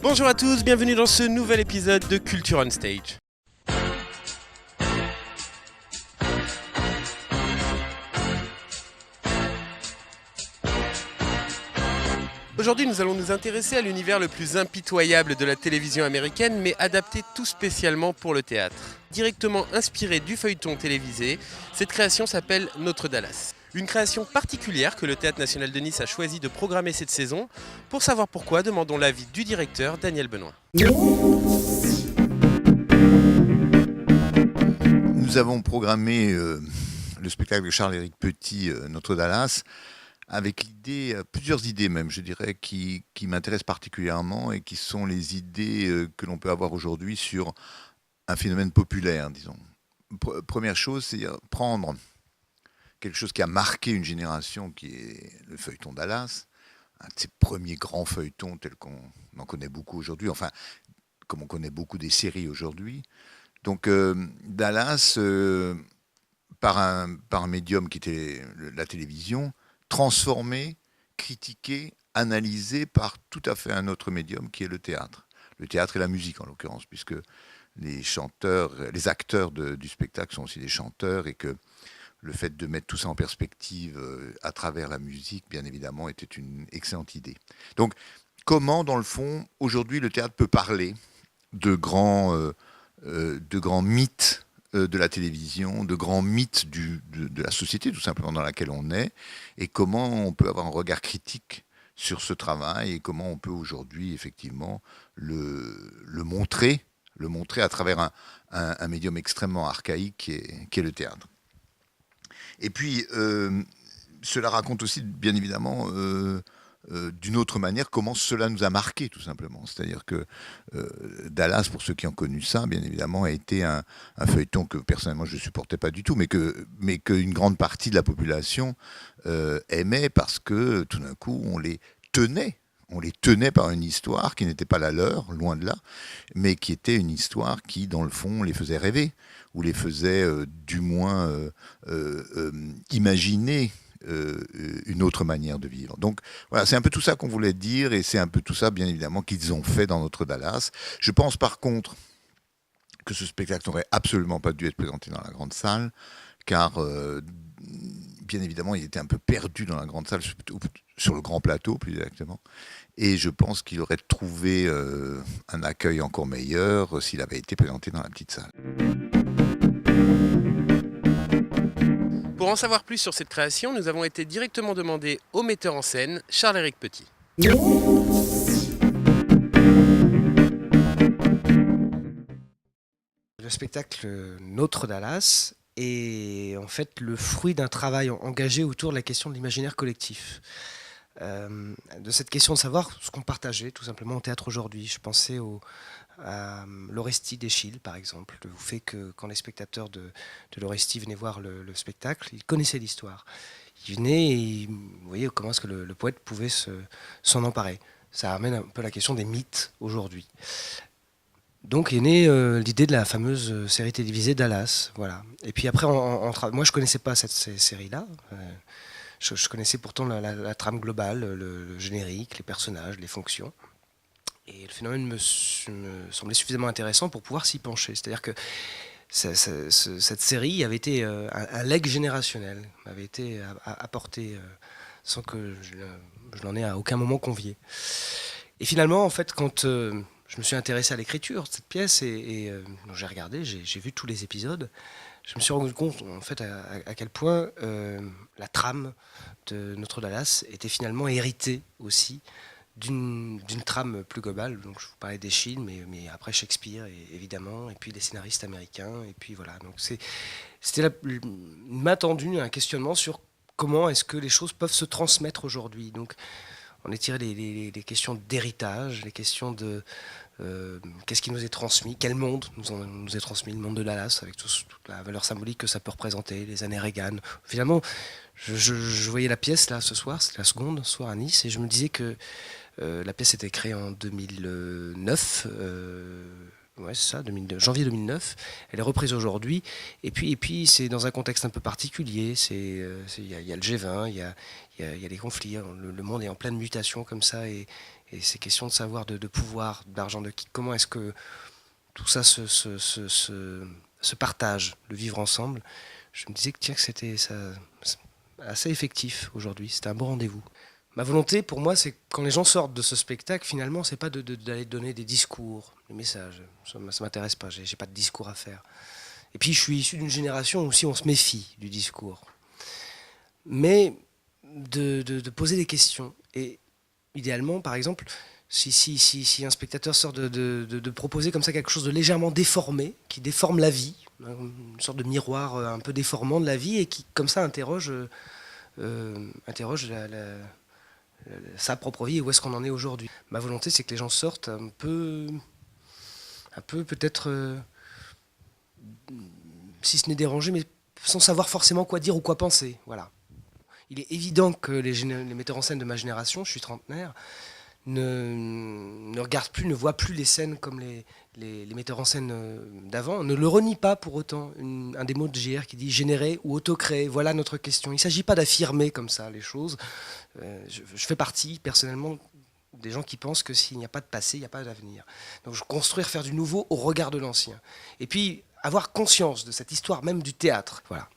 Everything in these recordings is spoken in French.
Bonjour à tous, bienvenue dans ce nouvel épisode de Culture on Stage. Aujourd'hui, nous allons nous intéresser à l'univers le plus impitoyable de la télévision américaine, mais adapté tout spécialement pour le théâtre. Directement inspiré du feuilleton télévisé, cette création s'appelle Notre Dallas. Une création particulière que le Théâtre National de Nice a choisi de programmer cette saison. Pour savoir pourquoi, demandons l'avis du directeur Daniel Benoît. Nous avons programmé le spectacle de Charles-Éric Petit, Notre Dallas, avec plusieurs idées même, je dirais, qui m'intéressent particulièrement et qui sont les idées que l'on peut avoir aujourd'hui sur un phénomène populaire, disons. Première chose, c'est prendre quelque chose qui a marqué une génération, qui est le feuilleton Dallas, un de ces premiers grands feuilletons tels qu'on en connaît beaucoup aujourd'hui, enfin, comme on connaît beaucoup des séries aujourd'hui. Donc Dallas, par un médium qui était la télévision, transformé, critiqué, analysé par tout à fait un autre médium qui est le théâtre. Le théâtre et la musique en l'occurrence, puisque les acteurs du spectacle sont aussi des chanteurs et que le fait de mettre tout ça en perspective à travers la musique, bien évidemment, était une excellente idée. Donc, comment, dans le fond, aujourd'hui, le théâtre peut parler de grands mythes de la télévision, de grands mythes de la société, tout simplement, dans laquelle on est, et comment on peut avoir un regard critique sur ce travail, et comment on peut aujourd'hui, effectivement, le montrer à travers un médium extrêmement archaïque qui est le théâtre. Et puis, cela raconte aussi, bien évidemment, d'une autre manière, comment cela nous a marqué, tout simplement. C'est-à-dire que Dallas, pour ceux qui ont connu ça, bien évidemment, a été un feuilleton que, personnellement, je ne supportais pas du tout, mais qu'une grande partie de la population aimait parce que, tout d'un coup, on les tenait par une histoire qui n'était pas la leur, loin de là, mais qui était une histoire qui, dans le fond, les faisait rêver, ou les faisait du moins imaginer une autre manière de vivre. Donc voilà, c'est un peu tout ça qu'on voulait dire, et c'est un peu tout ça, bien évidemment, qu'ils ont fait dans Notre Dallas. Je pense par contre que ce spectacle n'aurait absolument pas dû être présenté dans la grande salle, car bien évidemment, il était un peu perdu dans la grande salle, sur le grand plateau plus exactement, et je pense qu'il aurait trouvé un accueil encore meilleur s'il avait été présenté dans la petite salle. Pour en savoir plus sur cette création, nous avons été directement demandés au metteur en scène, Charles-Éric Petit. Le spectacle Notre Dallas est en fait le fruit d'un travail engagé autour de la question de l'imaginaire collectif. De cette question de savoir ce qu'on partageait tout simplement au théâtre aujourd'hui. Je pensais à l'Orestie d'Eschyle, par exemple, le fait que quand les spectateurs de l'Orestie venaient voir le spectacle, ils connaissaient l'histoire. Ils venaient et vous voyez comment est-ce que le poète pouvait s'en emparer. Ça amène un peu la question des mythes aujourd'hui. Donc est née l'idée de la fameuse série télévisée Dallas. Voilà. Et puis après, moi je ne connaissais pas cette série-là. Je connaissais pourtant la trame globale, le générique, les personnages, les fonctions. Et le phénomène me semblait suffisamment intéressant pour pouvoir s'y pencher. C'est-à-dire que cette série avait été un legs générationnel, m'avait été apporté sans que je n'en ai à aucun moment convié. Et finalement, en fait, quand je me suis intéressé à l'écriture de cette pièce et j'ai regardé, j'ai vu tous les épisodes, je me suis rendu compte en fait à quel point la trame de Notre Dallas était finalement héritée aussi d'une trame plus globale. Donc je vous parlais d'Eschyle, mais après Shakespeare évidemment, et puis les scénaristes américains, et puis voilà. Donc c'était m'a tendu un questionnement sur comment est-ce que les choses peuvent se transmettre aujourd'hui. Donc on étirait les questions d'héritage, les questions de qu'est-ce qui nous est transmis, quel monde nous est transmis, le monde de Dallas, avec toute la valeur symbolique que ça peut représenter, les années Reagan. Finalement, je voyais la pièce là ce soir, c'était la seconde soir à Nice, et je me disais que la pièce était créée en 2009, ouais, c'est ça, janvier 2009. Elle est reprise aujourd'hui. Et puis c'est dans un contexte un peu particulier. Il y a le G20, il y a les conflits. Le monde est en pleine mutation comme ça. Et et ces questions de savoir, de pouvoir, d'argent, comment est-ce que tout ça se partage, le vivre ensemble. Je me disais que tiens, que c'était ça, assez effectif aujourd'hui, c'était un bon rendez-vous. Ma volonté pour moi, c'est quand les gens sortent de ce spectacle, finalement, c'est pas d'aller donner des discours, des messages. Ça m'intéresse pas, j'ai pas de discours à faire. Et puis je suis issu d'une génération où aussi on se méfie du discours. Mais de poser des questions. Et idéalement, par exemple, si un spectateur sort de proposer comme ça quelque chose de légèrement déformé, qui déforme la vie, une sorte de miroir un peu déformant de la vie, et qui comme ça interroge sa propre vie et où est-ce qu'on en est aujourd'hui. Ma volonté, c'est que les gens sortent un peu peut-être, si ce n'est dérangé, mais sans savoir forcément quoi dire ou quoi penser. Voilà. Il est évident que les metteurs en scène de ma génération, je suis trentenaire, ne regardent plus, ne voient plus les scènes comme les metteurs en scène d'avant, ne le renient pas pour autant. Un des mots de JR qui dit générer ou autocréer, voilà notre question. Il ne s'agit pas d'affirmer comme ça les choses. Je fais partie personnellement des gens qui pensent que s'il n'y a pas de passé, il n'y a pas d'avenir. Donc construire, faire du nouveau au regard de l'ancien. Et puis avoir conscience de cette histoire même du théâtre. Voilà.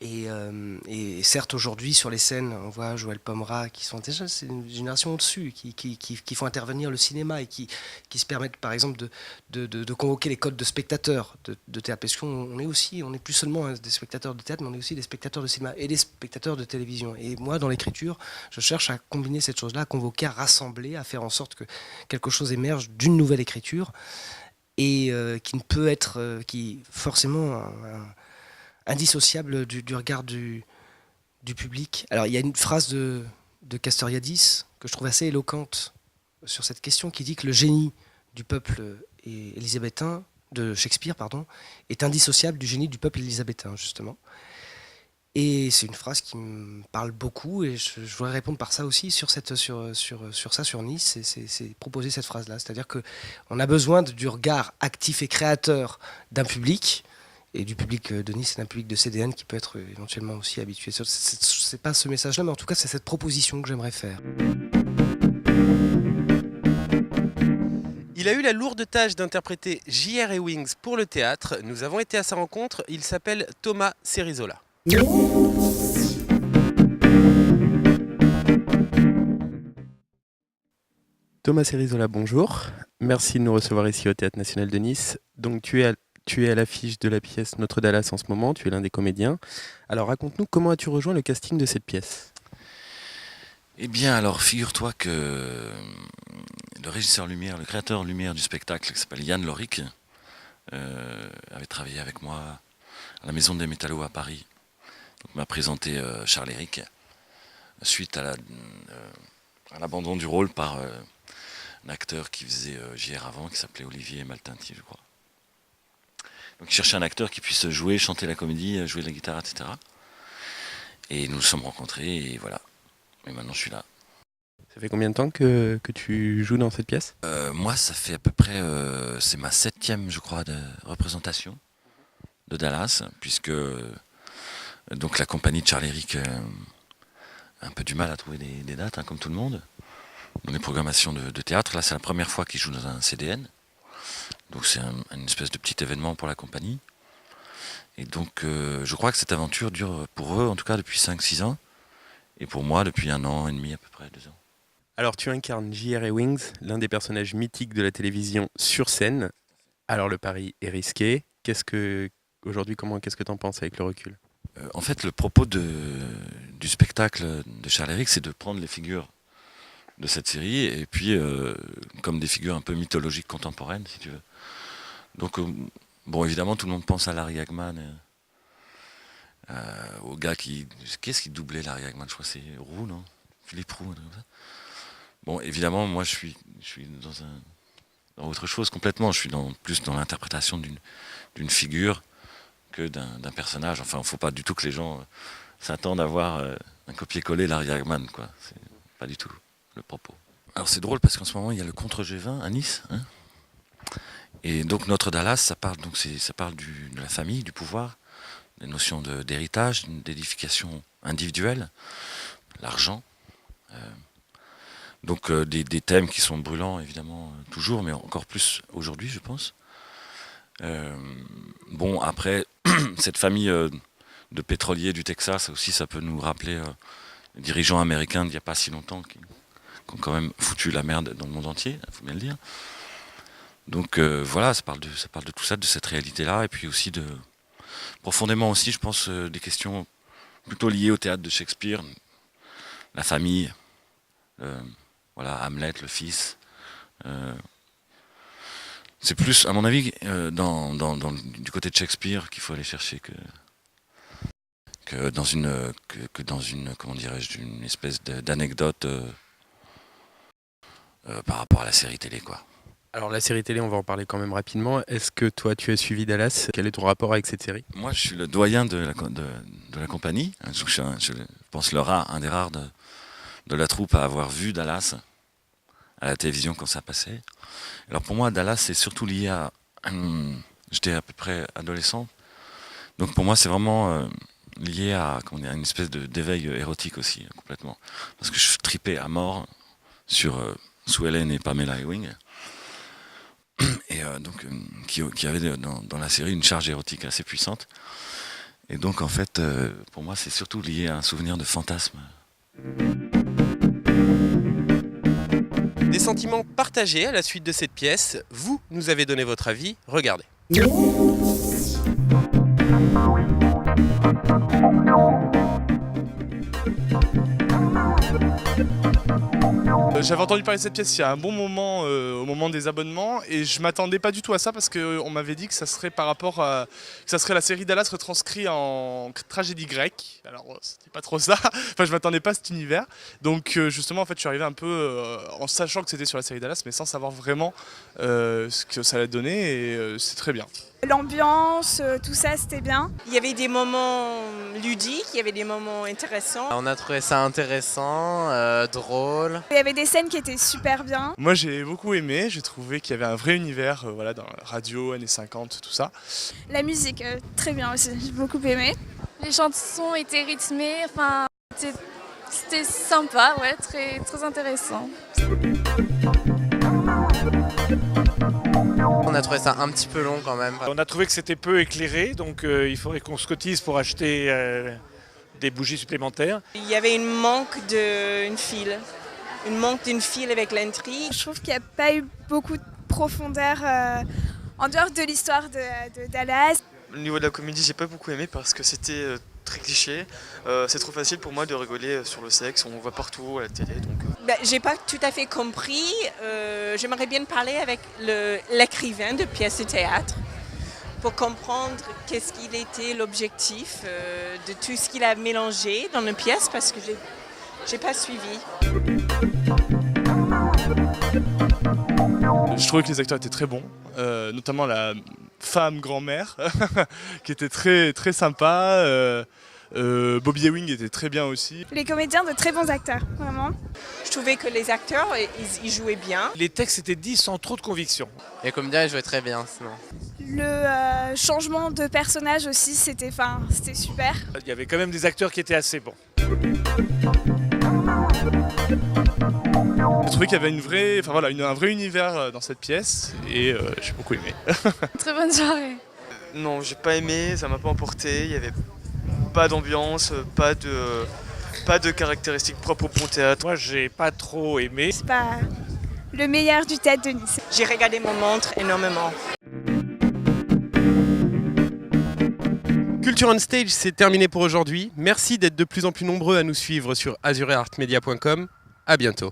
Et certes, aujourd'hui, sur les scènes, on voit Joël Pomera, qui sont déjà, c'est une génération au-dessus, qui font intervenir le cinéma et qui se permettent, par exemple, de convoquer les codes de spectateurs de théâtre. Parce qu'on est aussi, on n'est plus seulement des spectateurs de théâtre, mais on est aussi des spectateurs de cinéma et des spectateurs de télévision. Et moi, dans l'écriture, je cherche à combiner cette chose-là, à convoquer, à rassembler, à faire en sorte que quelque chose émerge d'une nouvelle écriture et qui ne peut être, qui forcément indissociable du regard du public. Alors il y a une phrase de Castoriadis que je trouve assez éloquente sur cette question, qui dit que le génie du peuple élisabétain, de Shakespeare, pardon, est indissociable du génie du peuple élisabétain, justement. Et c'est une phrase qui me parle beaucoup, et je voudrais répondre par ça aussi sur Nice, c'est proposer cette phrase-là. C'est-à-dire qu'on a besoin du regard actif et créateur d'un public, et du public de Nice et d'un public de CDN qui peut être éventuellement aussi habitué. C'est pas ce message-là, mais en tout cas, c'est cette proposition que j'aimerais faire. Il a eu la lourde tâche d'interpréter J.R. Ewings pour le théâtre. Nous avons été à sa rencontre. Il s'appelle Thomas Cerizola. Thomas Cerizola, bonjour. Merci de nous recevoir ici au Théâtre National de Nice. Donc tu es à l'affiche de la pièce Notre Dallas en ce moment, tu es l'un des comédiens. Alors raconte-nous, comment as-tu rejoint le casting de cette pièce ? Eh bien, alors, figure-toi que le régisseur lumière, le créateur lumière du spectacle, qui s'appelle Yann Lorick, avait travaillé avec moi à la Maison des Métallos à Paris. Donc, m'a présenté Charles Éric, suite à l'abandon du rôle par un acteur qui faisait JR avant, qui s'appelait Olivier Maltinti, je crois. Donc il cherchait un acteur qui puisse jouer, chanter la comédie, jouer de la guitare, etc. Et nous nous sommes rencontrés, et voilà. Et maintenant je suis là. Ça fait combien de temps que tu joues dans cette pièce ? Moi, ça fait à peu près, c'est ma 7e, je crois, de représentation de Dallas, puisque donc la compagnie de Charles Éric a un peu du mal à trouver des dates, hein, comme tout le monde, dans les programmations de théâtre. Là, c'est la première fois qu'ils jouent dans un CDN. Donc c'est une espèce de petit événement pour la compagnie. Et donc je crois que cette aventure dure pour eux, en tout cas depuis 5-6 ans. Et pour moi, depuis 1 an et demi à peu près, 2 ans. Alors tu incarnes J.R. Ewings, l'un des personnages mythiques de la télévision sur scène. Alors le pari est risqué. Aujourd'hui, qu'est-ce que tu en penses avec le recul ? En fait, le propos du spectacle de Charles Éric, c'est de prendre les figures de cette série, et puis comme des figures un peu mythologiques contemporaines, si tu veux. Donc, bon, évidemment, tout le monde pense à Larry Hagman, au gars qu'est-ce qui doublait Larry Hagman ? Je crois que c'est Roux, non ? Philippe Roux, un truc comme ça. Bon, évidemment, moi, je suis dans autre chose complètement. Je suis plus dans l'interprétation d'une figure que d'un personnage. Enfin, il ne faut pas du tout que les gens s'attendent à voir un copier-coller Larry Hagman, quoi. C'est pas du tout le propos. Alors, c'est drôle parce qu'en ce moment, il y a le contre G20 à Nice, hein. Et donc Notre Dallas, ça parle de la famille, du pouvoir, des notions d'héritage, d'édification individuelle, l'argent. Donc des thèmes qui sont brûlants, évidemment, toujours, mais encore plus aujourd'hui, je pense. Bon, après, cette famille de pétroliers du Texas, aussi, ça peut nous rappeler les dirigeants américains d'il n'y a pas si longtemps qui ont quand même foutu la merde dans le monde entier, il faut bien le dire. Donc voilà, ça parle de tout ça, de cette réalité-là, et puis aussi profondément aussi, je pense, des questions plutôt liées au théâtre de Shakespeare, la famille, voilà, Hamlet, le fils. C'est plus, à mon avis, du côté de Shakespeare qu'il faut aller chercher que dans une, comment dirais-je, une espèce d'anecdote par rapport à la série télé, quoi. Alors la série télé, on va en parler quand même rapidement. Est-ce que toi, tu as suivi Dallas? Quel est ton rapport avec cette série? Moi, je suis le doyen de la compagnie. Je pense le rat, un des rares de la troupe à avoir vu Dallas à la télévision quand ça passait. Alors pour moi, Dallas, c'est surtout lié à... J'étais à peu près adolescent. Donc pour moi, c'est vraiment lié à une espèce d'éveil érotique aussi, complètement. Parce que je tripais à mort sur Sue Ellen et Pamela Ewing. Et donc, qui avait dans la série une charge érotique assez puissante. Et donc, en fait, pour moi, c'est surtout lié à un souvenir de fantasme. Des sentiments partagés à la suite de cette pièce. Vous nous avez donné votre avis. Regardez. J'avais entendu parler de cette pièce il y a un bon moment, au moment des abonnements, et je m'attendais pas du tout à ça parce qu'on m'avait dit que ça serait par rapport à, que ça serait la série Dallas retranscrite en tragédie grecque. Alors c'était pas trop ça. Enfin, je m'attendais pas à cet univers. Donc justement, en fait, je suis arrivé un peu en sachant que c'était sur la série Dallas, mais sans savoir vraiment ce que ça allait donner, et c'est très bien. L'ambiance, tout ça, c'était bien. Il y avait des moments ludiques, il y avait des moments intéressants. On a trouvé ça intéressant, drôle. Il y avait des scènes qui étaient super bien. Moi, j'ai beaucoup aimé. J'ai trouvé qu'il y avait un vrai univers, voilà, dans la radio, années 50, tout ça. La musique, très bien aussi. J'ai beaucoup aimé. Les chansons étaient rythmées, enfin, c'était sympa, ouais, très, très intéressant. On a trouvé ça un petit peu long quand même. On a trouvé que c'était peu éclairé, donc il faudrait qu'on se cotise pour acheter des bougies supplémentaires. Il y avait un manque d'une file. Un manque d'une file avec l'intrigue. Je trouve qu'il n'y a pas eu beaucoup de profondeur en dehors de l'histoire de Dallas. Au niveau de la comédie, j'ai pas beaucoup aimé parce que c'était très cliché. C'est trop facile pour moi de rigoler sur le sexe, on voit partout à la télé. Donc, J'ai pas tout à fait compris. J'aimerais bien parler avec l'écrivain de pièces de théâtre pour comprendre qu'est-ce qu'il était l'objectif de tout ce qu'il a mélangé dans une pièce parce que j'ai pas suivi. Je trouvais que les acteurs étaient très bons, notamment la femme grand-mère qui était très, très sympa. Bobby Ewing était très bien aussi. Les comédiens, de très bons acteurs, vraiment. Je trouvais que les acteurs, ils jouaient bien. Les textes étaient dits sans trop de conviction. Les comédiens, ils jouaient très bien sinon. Le changement de personnage aussi, c'était super. Il y avait quand même des acteurs qui étaient assez bons. J'ai trouvé qu'il y avait un vrai univers dans cette pièce et j'ai beaucoup aimé. Très bonne soirée. non, j'ai pas aimé, ça m'a pas emporté. Il y avait pas d'ambiance, pas de caractéristiques propres au bon théâtre. Moi, j'ai pas trop aimé. C'est pas le meilleur du théâtre de Nice. J'ai regardé mon montre énormément. Culture on Stage, c'est terminé pour aujourd'hui. Merci d'être de plus en plus nombreux à nous suivre sur azureartmedia.com. À bientôt.